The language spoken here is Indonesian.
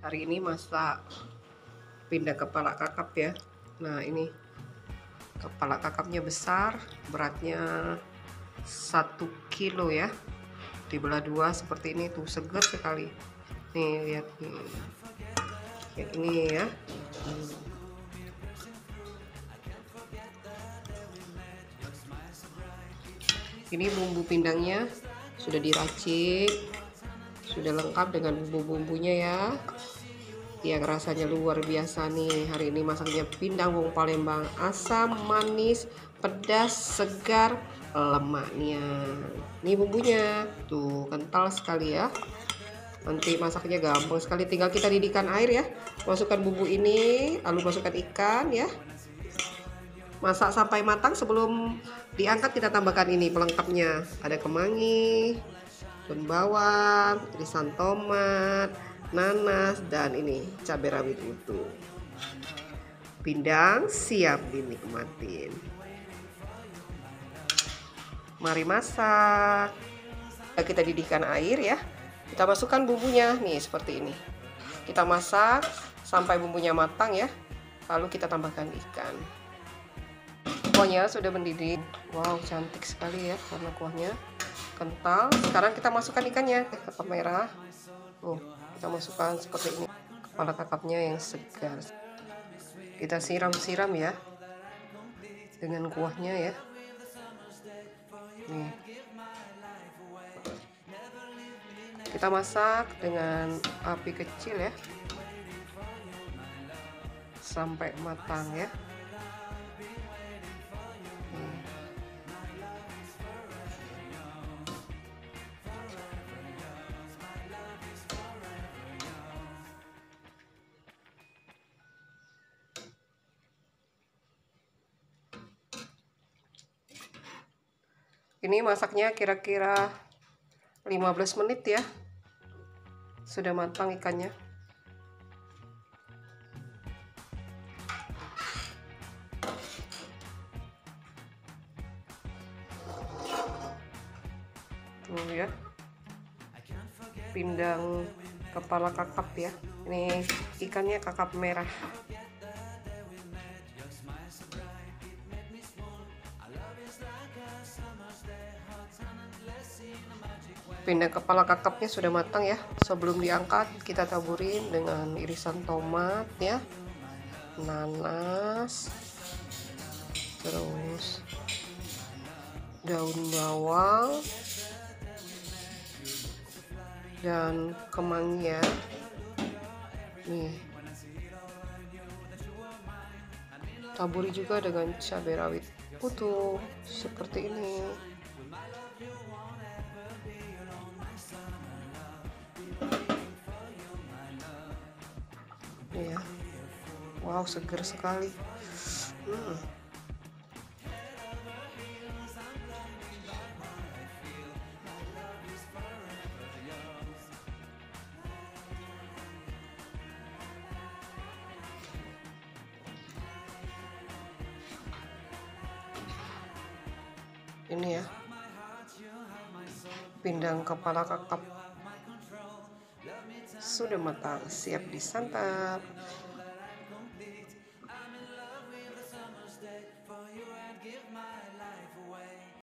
Hari ini masak pindang kepala kakap ya. Nah, ini kepala kakapnya besar, beratnya 1 kilo ya. Dibelah dua seperti ini tuh, segar sekali. Nih, lihat nih. Yang ini ya. Ini bumbu pindangnya sudah diracik, sudah lengkap dengan bumbu-bumbunya ya, yang rasanya luar biasa nih. Hari ini masaknya pindang wong Palembang, asam, manis, pedas, segar, lemaknya. Ini bumbunya tuh kental sekali ya. Nanti masaknya gampang sekali, tinggal kita didihkan air ya. Masukkan bumbu ini, lalu masukkan ikan ya. Masak sampai matang. Sebelum diangkat kita tambahkan ini pelengkapnya, ada kemangi, daun bawang, irisan tomat, nanas, dan ini cabai rawit utuh. Pindang siap dinikmatin. Mari masak. Kita didihkan air ya. Kita masukkan bumbunya nih seperti ini. Kita masak sampai bumbunya matang ya. Lalu kita tambahkan ikan. Kuahnya sudah mendidih. Wow, cantik sekali ya warna kuahnya, kental. Sekarang kita masukkan ikannya, kakap merah. Kita masukkan seperti ini, kepala kakapnya yang segar. Kita siram-siram ya dengan kuahnya ya. Nih. Kita masak dengan api kecil ya sampai matang ya. Ini masaknya kira-kira 15 menit ya. Sudah matang ikannya. Tuh ya. Pindang kepala kakap ya. Ini ikannya kakap merah. Pindang kepala kakapnya sudah matang ya. Sebelum diangkat kita taburin dengan irisan tomat ya, nanas, terus daun bawang dan kemangi ya. Nih, taburi juga dengan cabai rawit utuh seperti ini. Ya, wow, segar sekali. Ini ya, pindang kepala kakap sudah matang, siap disantap.